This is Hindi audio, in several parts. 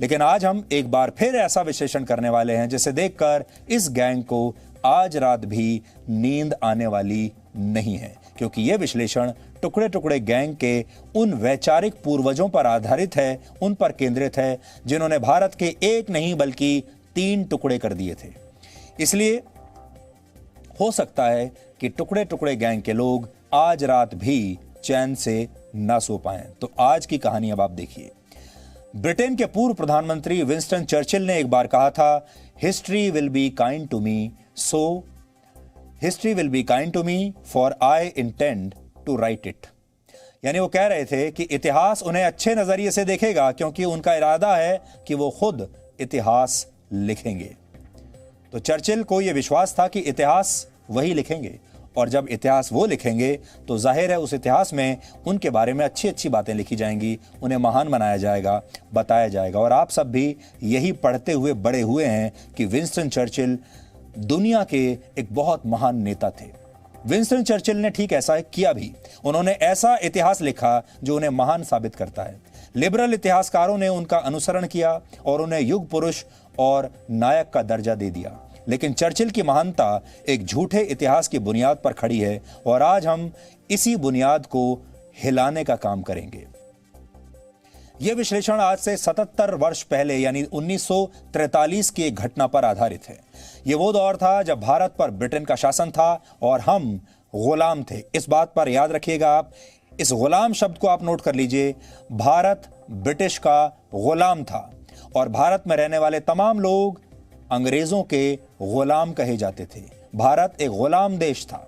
लेकिन आज हम एक बार फिर ऐसा विश्लेषण करने वाले हैं जिसे देखकर इस गैंग को आज रात भी नींद आने वाली नहीं है, क्योंकि यह विश्लेषण टुकड़े टुकड़े गैंग के उन वैचारिक पूर्वजों पर आधारित है, उन पर केंद्रित है जिन्होंने भारत के एक नहीं बल्कि 3 टुकड़े कर दिए थे। इसलिए हो सकता है कि टुकड़े टुकड़े गैंग के लोग आज रात भी चैन से ना सो पाएं। तो आज की कहानी अब आप देखिए। ब्रिटेन के पूर्व प्रधानमंत्री विंस्टन चर्चिल ने एक बार कहा था, history will be kind to me, so history will be kind to me for I intend to write it. यानी वो कह रहे थे कि इतिहास उन्हें अच्छे नजरिए से देखेगा क्योंकि उनका इरादा है कि वो खुद इतिहास लिखेंगे। तो चर्चिल को यह विश्वास था कि इतिहास वही लिखेंगे, और जब इतिहास वो लिखेंगे तो जाहिर है उस इतिहास में उनके बारे में अच्छी अच्छी बातें लिखी जाएंगी, उन्हें महान बनाया जाएगा, बताया जाएगा। और आप सब भी यही पढ़ते हुए बड़े हुए हैं कि विंस्टन चर्चिल दुनिया के एक बहुत महान नेता थे। विंस्टन चर्चिल ने ठीक ऐसा किया भी। उन्होंने ऐसा इतिहास लिखा जो उन्हें महान साबित करता है। लिबरल इतिहासकारों ने उनका अनुसरण किया और उन्हें युग पुरुष और नायक का दर्जा दे दिया। लेकिन चर्चिल की महानता एक झूठे इतिहास की बुनियाद पर खड़ी है, और आज हम इसी बुनियाद को हिलाने का काम करेंगे। यह विश्लेषण आज से 77 वर्ष पहले यानी 1943 की एक घटना पर आधारित है। यह वो दौर था जब भारत पर ब्रिटेन का शासन था और हम गुलाम थे। इस बात पर याद रखिएगा आप, इस गुलाम शब्द को आप नोट कर लीजिए। भारत ब्रिटिश का गुलाम था और भारत में रहने वाले तमाम लोग अंग्रेजों के गुलाम कहे जाते थे। भारत एक गुलाम देश था।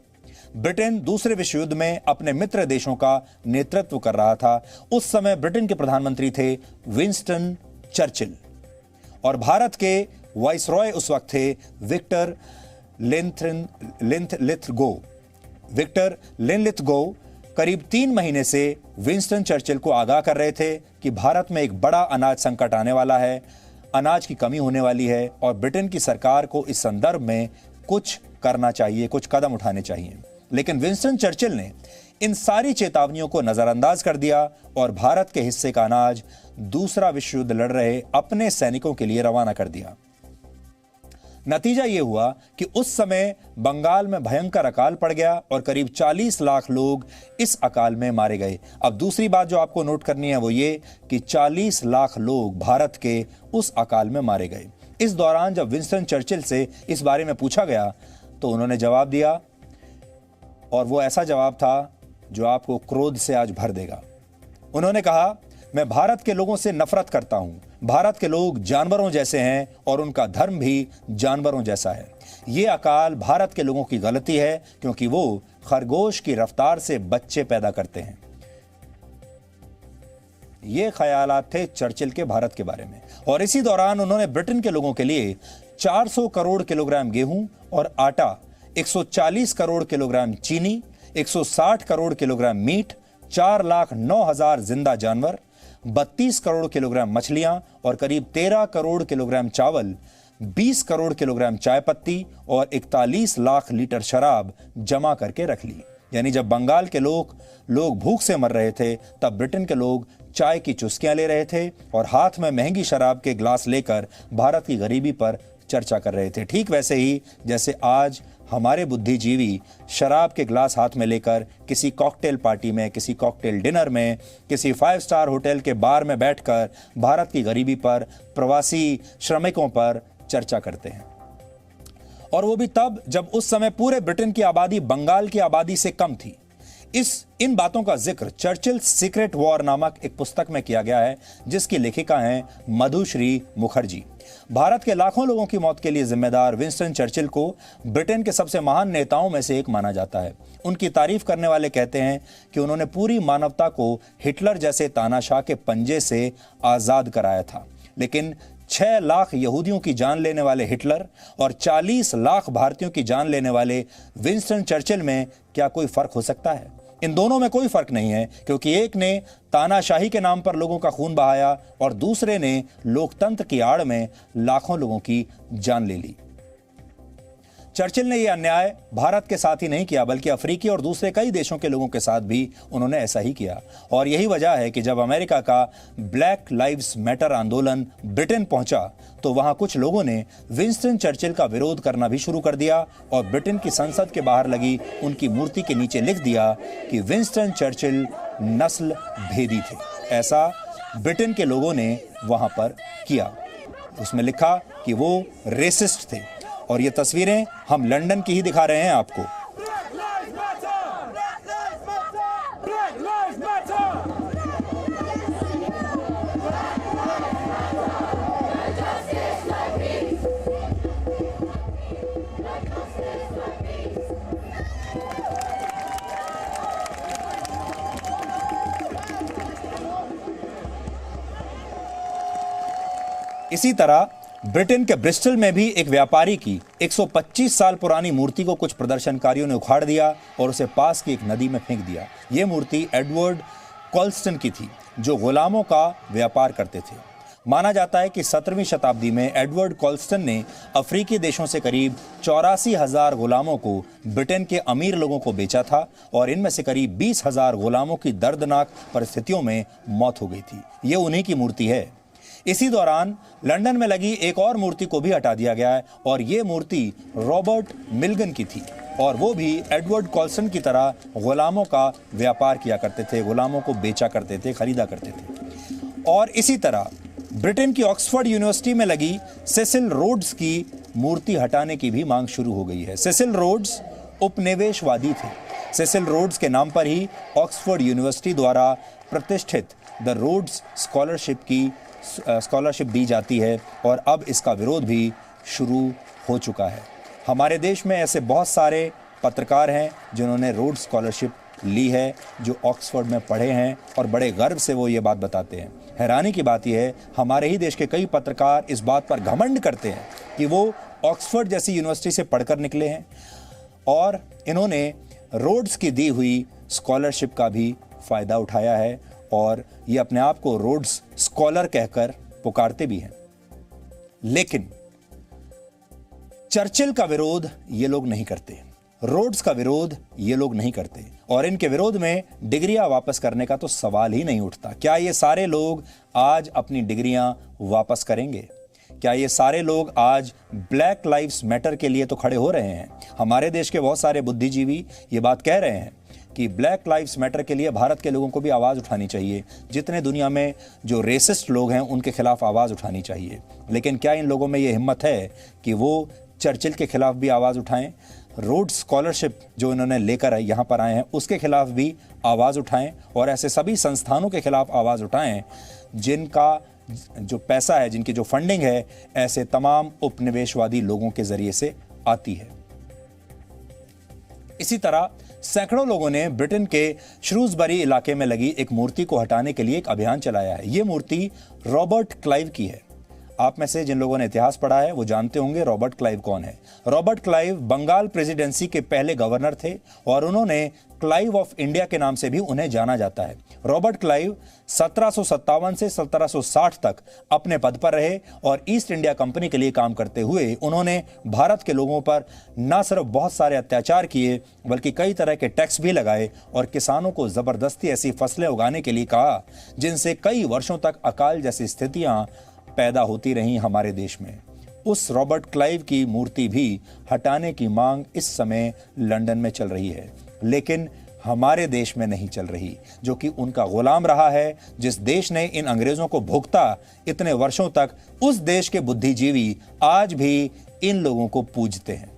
ब्रिटेन दूसरे विश्व युद्ध में अपने मित्र देशों का नेतृत्व कर रहा था। उस समय ब्रिटेन के प्रधानमंत्री थे विंस्टन चर्चिल, और भारत के वाइसरॉय उस वक्त थे विक्टर लिन्थलिथगो। विक्टर लिन्थलिथगो करीब 3 महीने से विंस्टन चर्चिल को आगाह कर रहे थे कि भारत में एक बड़ा अनाज संकट आने वाला है, अनाज की कमी होने वाली है, और ब्रिटेन की सरकार को इस संदर्भ में कुछ करना चाहिए, कुछ कदम उठाने चाहिए। लेकिन विंस्टन चर्चिल ने इन सारी चेतावनियों को नजरअंदाज कर दिया और भारत के हिस्से का अनाज दूसरा विश्व युद्ध लड़ रहे अपने सैनिकों के लिए रवाना कर दिया। नतीजा यह हुआ कि उस समय बंगाल में भयंकर अकाल पड़ गया और करीब 40 लाख लोग इस अकाल में मारे गए। अब दूसरी बात जो आपको नोट करनी है वो ये कि 40 लाख लोग भारत के उस अकाल में मारे गए। इस दौरान जब विंस्टन चर्चिल से इस बारे में पूछा गया तो उन्होंने जवाब दिया, और वो ऐसा जवाब था जो आपको क्रोध से आज भर देगा। उन्होंने कहा, मैं भारत के लोगों से नफरत करता हूं। भारत के लोग जानवरों जैसे हैं और उनका धर्म भी जानवरों जैसा है। यह अकाल भारत के लोगों की गलती है क्योंकि वो खरगोश की रफ्तार से बच्चे पैदा करते हैं। ये ख्यालात थे चर्चिल के भारत के बारे में। और इसी दौरान उन्होंने ब्रिटेन के लोगों के लिए 400 करोड़ किलोग्राम गेहूं और आटा, 140 करोड़ किलोग्राम चीनी, 160 करोड़ किलोग्राम मीट, 4,09,000 जिंदा जानवर, 32 करोड़ किलोग्राम मछलियां और करीब 13 करोड़ किलोग्राम चावल, 20 करोड़ किलोग्राम चाय पत्ती और 41 लाख लीटर शराब जमा करके रख ली। यानी जब बंगाल के लोग भूख से मर रहे थे, तब ब्रिटेन के लोग चाय की चुस्कियां ले रहे थे और हाथ में महंगी शराब के ग्लास लेकर भारत की गरीबी पर चर्चा कर रहे थे। ठीक वैसे ही जैसे आज हमारे बुद्धिजीवी शराब के ग्लास हाथ में लेकर किसी कॉकटेल पार्टी में, किसी कॉकटेल डिनर में, किसी 5 स्टार होटल के बार में बैठकर भारत की गरीबी पर, प्रवासी श्रमिकों पर चर्चा करते हैं। और वो भी तब जब उस समय पूरे ब्रिटेन की आबादी बंगाल की आबादी से कम थी। इन बातों का जिक्र चर्चिल सीक्रेट वॉर नामक एक पुस्तक में किया गया है, जिसकी लेखिका हैं मधुश्री मुखर्जी। भारत के लाखों लोगों की मौत के लिए जिम्मेदार विंस्टन चर्चिल को ब्रिटेन के सबसे महान नेताओं में से एक माना जाता है। उनकी तारीफ करने वाले कहते हैं कि उन्होंने पूरी मानवता को हिटलर जैसे तानाशाह के पंजे से आजाद कराया था। लेकिन 6 लाख यहूदियों की जान लेने वाले हिटलर और 40 लाख भारतीयों की जान लेने वाले विंस्टन चर्चिल में क्या कोई फर्क हो सकता है? इन दोनों में कोई फर्क नहीं है, क्योंकि एक ने तानाशाही के नाम पर लोगों का खून बहाया और दूसरे ने लोकतंत्र की आड़ में लाखों लोगों की जान ले ली। चर्चिल ने यह अन्याय भारत के साथ ही नहीं किया बल्कि अफ्रीकी और दूसरे कई देशों के लोगों के साथ भी उन्होंने ऐसा ही किया। और यही वजह है कि जब अमेरिका का ब्लैक लाइव्स मैटर आंदोलन ब्रिटेन पहुंचा तो वहां कुछ लोगों ने विंस्टन चर्चिल का विरोध करना भी शुरू कर दिया और ब्रिटेन की संसद के बाहर लगी उनकी मूर्ति के नीचे लिख दिया कि विंस्टन चर्चिल नस्ल भेदी थे। ऐसा ब्रिटेन के लोगों ने वहां पर किया। उसमें लिखा कि वो रेसिस्ट थे। और ये तस्वीरें हम लंदन की ही दिखा रहे हैं आपको। इसी तरह ब्रिटेन के ब्रिस्टल में भी एक व्यापारी की 125 साल पुरानी मूर्ति को कुछ प्रदर्शनकारियों ने उखाड़ दिया और उसे पास की एक नदी में फेंक दिया। यह मूर्ति एडवर्ड कॉल्स्टन की थी जो गुलामों का व्यापार करते थे। माना जाता है कि 17वीं शताब्दी में एडवर्ड कॉल्स्टन ने अफ्रीकी देशों से करीब 84,000 गुलामों को ब्रिटेन के अमीर लोगों को बेचा था और इनमें से करीब 20,000 गुलामों की दर्दनाक परिस्थितियों में मौत हो गई थी। ये उन्हीं की मूर्ति है। इसी दौरान लंदन में लगी एक और मूर्ति को भी हटा दिया गया है और ये मूर्ति रॉबर्ट मिल्गन की थी और वो भी एडवर्ड कॉल्स्टन की तरह गुलामों का व्यापार किया करते थे, गुलामों को बेचा करते थे, खरीदा करते थे। और इसी तरह ब्रिटेन की ऑक्सफोर्ड यूनिवर्सिटी में लगी सेसिल रोड्स की मूर्ति हटाने की भी मांग शुरू हो गई है। सेसिल रोड्स उपनिवेशवादी थे। सेसिल रोड्स के नाम पर ही ऑक्सफोर्ड यूनिवर्सिटी द्वारा प्रतिष्ठित द रोड्स स्कॉलरशिप दी जाती है और अब इसका विरोध भी शुरू हो चुका है। हमारे देश में ऐसे बहुत सारे पत्रकार हैं जिन्होंने रोड्स स्कॉलरशिप ली है, जो ऑक्सफोर्ड में पढ़े हैं और बड़े गर्व से वो ये बात बताते हैं। हैरानी की बात यह है हमारे ही देश के कई पत्रकार इस बात पर घमंड करते हैं कि वो ऑक्सफोर्ड जैसी यूनिवर्सिटी से पढ़कर निकले हैं और इन्होंने रोड्स की दी हुई स्कॉलरशिप का भी फायदा उठाया है और ये अपने आप को रोड्स स्कॉलर कहकर पुकारते भी हैं। लेकिन चर्चिल का विरोध ये लोग नहीं करते, रोड्स का विरोध ये लोग नहीं करते और इनके विरोध में डिग्रियां वापस करने का तो सवाल ही नहीं उठता। क्या ये सारे लोग आज अपनी डिग्रियां वापस करेंगे? क्या ये सारे लोग आज ब्लैक लाइव्स मैटर के लिए तो खड़े हो रहे हैं? हमारे देश के बहुत सारे बुद्धिजीवी ये बात कह रहे हैं कि ब्लैक लाइव्स मैटर के लिए भारत के लोगों को भी आवाज़ उठानी चाहिए। जितने दुनिया में जो रेसिस्ट लोग हैं उनके खिलाफ आवाज़ उठानी चाहिए। लेकिन क्या इन लोगों में ये हिम्मत है कि वो चर्चिल के खिलाफ भी आवाज़ उठाएं? रोड स्कॉलरशिप जो इन्होंने लेकर यहाँ पर आए हैं उसके खिलाफ भी आवाज़ उठाएं और ऐसे सभी संस्थानों के खिलाफ आवाज़ उठाएं जिनका जो पैसा है, जिनकी जो फंडिंग है ऐसे तमाम उपनिवेशवादी लोगों के जरिए से आती है। इसी तरह सैकड़ों लोगों ने ब्रिटेन के श्रूसबरी इलाके में लगी एक मूर्ति को हटाने के लिए एक अभियान चलाया है। यह मूर्ति रॉबर्ट क्लाइव की है। आप में से जिन लोगों ने इतिहास पढ़ा है वो जानते होंगे रॉबर्ट क्लाइव कौन है। रॉबर्ट क्लाइव बंगाल प्रेसिडेंसी के पहले गवर्नर थे और उन्होंने क्लाइव ऑफ इंडिया के नाम से भी उन्हें जाना जाता है। रॉबर्ट क्लाइव 1757 से 1760 तक अपने पद पर रहे और ईस्ट इंडिया कंपनी के लिए काम करते हुए उन्होंने भारत के लोगों पर न सिर्फ बहुत सारे अत्याचार किए बल्कि कई तरह के टैक्स भी लगाए और किसानों को जबरदस्ती ऐसी फसलें उगाने के लिए कहा जिनसे कई वर्षों तक अकाल जैसी स्थितियां पैदा होती रही हमारे देश में। उस रॉबर्ट क्लाइव की मूर्ति भी हटाने की मांग इस समय लंदन में चल रही है, लेकिन हमारे देश में नहीं चल रही, जो कि उनका गुलाम रहा है। जिस देश ने इन अंग्रेजों को भुगता इतने वर्षों तक, उस देश के बुद्धिजीवी आज भी इन लोगों को पूजते हैं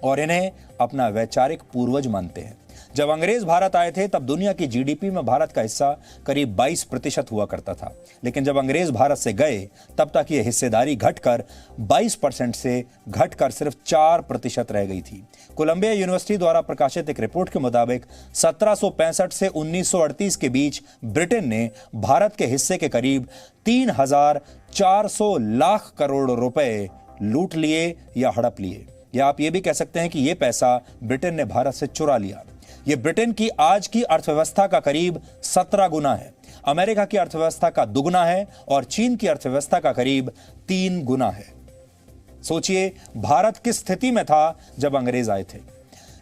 और इन्हें अपना वैचारिक पूर्वज मानते हैं। जब अंग्रेज भारत आए थे तब दुनिया की जीडीपी में भारत का हिस्सा करीब 22% हुआ करता था, लेकिन जब अंग्रेज भारत से गए तब तक यह हिस्सेदारी घटकर 22% से घटकर सिर्फ 4% रह गई थी। कोलंबिया यूनिवर्सिटी द्वारा प्रकाशित एक रिपोर्ट के मुताबिक 1765 से 1938 के बीच ब्रिटेन ने भारत के हिस्से के करीब 3,400 लाख करोड़ रुपए लूट लिए या हड़प लिए, या आप ये भी कह सकते हैं कि यह पैसा ब्रिटेन ने भारत से चुरा लिया। यह ब्रिटेन की आज की अर्थव्यवस्था का करीब 17 गुना है, अमेरिका की अर्थव्यवस्था का दुगना है और चीन की अर्थव्यवस्था का करीब 3 गुना है। सोचिए भारत किस स्थिति में था जब अंग्रेज आए थे,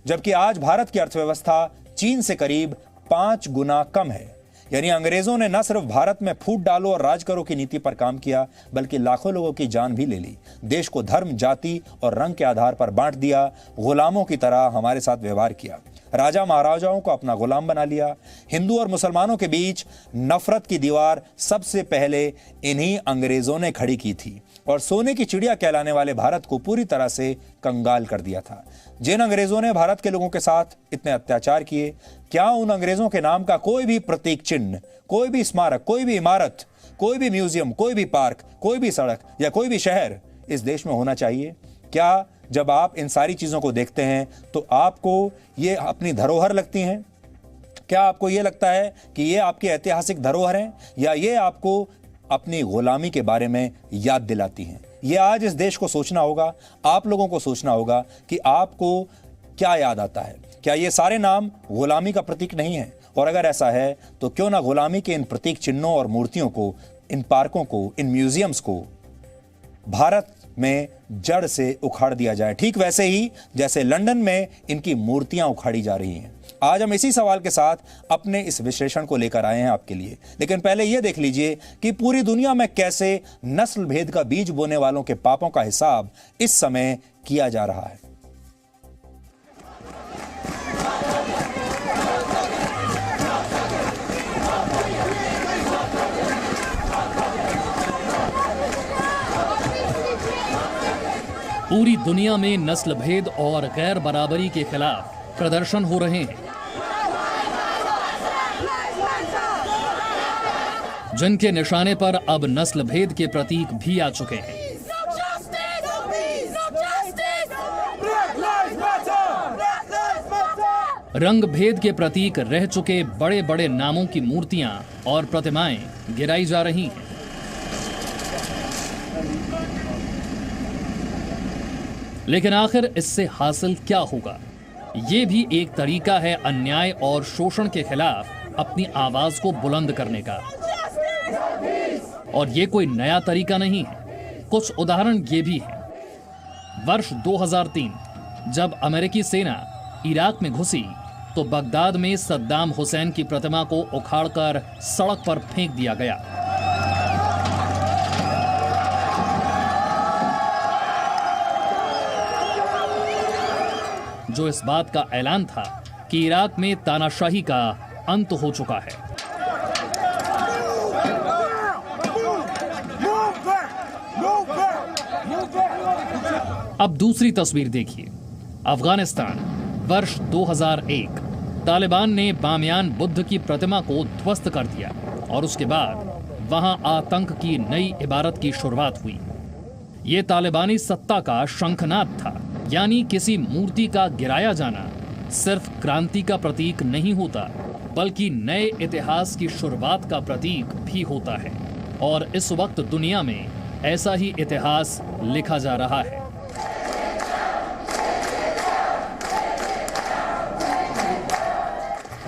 जबकि आज भारत की अर्थव्यवस्था चीन से करीब 5 गुना कम है। यानी अंग्रेजों ने न सिर्फ भारत में फूट डालो और राज करो की नीति पर काम किया, बल्कि लाखों लोगों की जान भी ले ली। देश को धर्म, जाति और रंग के आधार पर बांट दिया, गुलामों की तरह हमारे साथ व्यवहार किया, राजा महाराजाओं को अपना गुलाम बना लिया। हिंदू और मुसलमानों के बीच नफरत की दीवार सबसे पहले इन्हीं अंग्रेजों ने खड़ी की थी और सोने की चिड़िया कहलाने वाले भारत को पूरी तरह से कंगाल कर दिया था। जिन अंग्रेजों ने भारत के लोगों के साथ इतने अत्याचार किए, क्या उन अंग्रेजों के नाम का कोई भी प्रतीक चिन्ह, कोई भी स्मारक, कोई भी इमारत, कोई भी म्यूजियम, कोई भी पार्क, कोई भी सड़क या कोई भी शहर इस देश में होना चाहिए? क्या जब आप इन सारी चीजों को देखते हैं तो आपको ये अपनी धरोहर लगती हैं? क्या आपको ये लगता है कि ये आपकी ऐतिहासिक धरोहर हैं, या ये आपको अपनी गुलामी के बारे में याद दिलाती हैं? ये आज इस देश को सोचना होगा, आप लोगों को सोचना होगा कि आपको क्या याद आता है। क्या ये सारे नाम गुलामी का प्रतीक नहीं है? और अगर ऐसा है तो क्यों ना गुलामी के इन प्रतीक चिन्हों और मूर्तियों को, इन पार्कों को, इन म्यूजियम्स को भारत में जड़ से उखाड़ दिया जाए, ठीक वैसे ही जैसे लंदन में इनकी मूर्तियां उखाड़ी जा रही हैं। आज हम इसी सवाल के साथ अपने इस विश्लेषण को लेकर आए हैं आपके लिए। लेकिन पहले यह देख लीजिए कि पूरी दुनिया में कैसे नस्ल भेद का बीज बोने वालों के पापों का हिसाब इस समय किया जा रहा है। पूरी दुनिया में नस्ल भेद और गैर बराबरी के खिलाफ प्रदर्शन हो रहे हैं, जिनके निशाने पर अब नस्ल भेद के प्रतीक भी आ चुके हैं। रंग भेद के प्रतीक रह चुके बड़े बड़े नामों की मूर्तियां और प्रतिमाएं गिराई जा रही हैं। लेकिन आखिर इससे हासिल क्या होगा? ये भी एक तरीका है अन्याय और शोषण के खिलाफ अपनी आवाज को बुलंद करने का। और ये कोई नया तरीका नहीं है। कुछ उदाहरण ये भी है। वर्ष 2003 जब अमेरिकी सेना इराक में घुसी तो बगदाद में सद्दाम हुसैन की प्रतिमा को उखाड़कर सड़क पर फेंक दिया गया। जो इस बात का ऐलान था कि इराक में तानाशाही का अंत हो चुका है। अब दूसरी तस्वीर देखिए। अफगानिस्तान, वर्ष 2001 तालिबान ने बामियान बुद्ध की प्रतिमा को ध्वस्त कर दिया और उसके बाद वहां आतंक की नई इबारत की शुरुआत हुई। ये तालिबानी सत्ता का शंखनाद था। यानी किसी मूर्ति का गिराया जाना सिर्फ क्रांति का प्रतीक नहीं होता, बल्कि नए इतिहास की शुरुआत का प्रतीक भी होता है। और इस वक्त दुनिया में ऐसा ही इतिहास लिखा जा रहा है।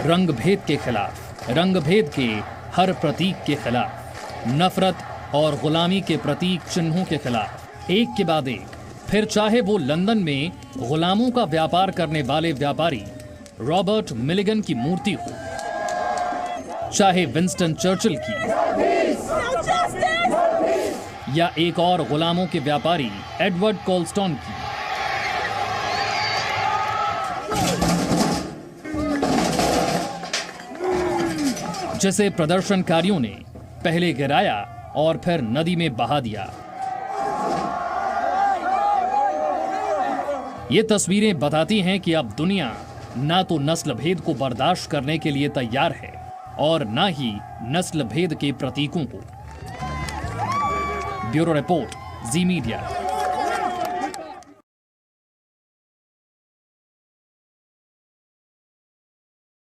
रंग भेद के खिलाफ, रंग भेद के हर प्रतीक के खिलाफ, नफरत और गुलामी के प्रतीक चिन्हों के खिलाफ, एक के बाद एक। फिर चाहे वो लंदन में गुलामों का व्यापार करने वाले व्यापारी रॉबर्ट मिलिगन की मूर्ति हो, चाहे विंस्टन चर्चिल की, या एक और गुलामों के व्यापारी एडवर्ड कोल्स्टॉन की। जिसे प्रदर्शनकारियों ने पहले गिराया और फिर नदी में बहा दिया। ये तस्वीरें बताती हैं कि अब दुनिया ना तो नस्ल भेद को बर्दाश्त करने के लिए तैयार है और ना ही नस्ल भेद के प्रतीकों को। ब्यूरो रिपोर्ट, जी मीडिया।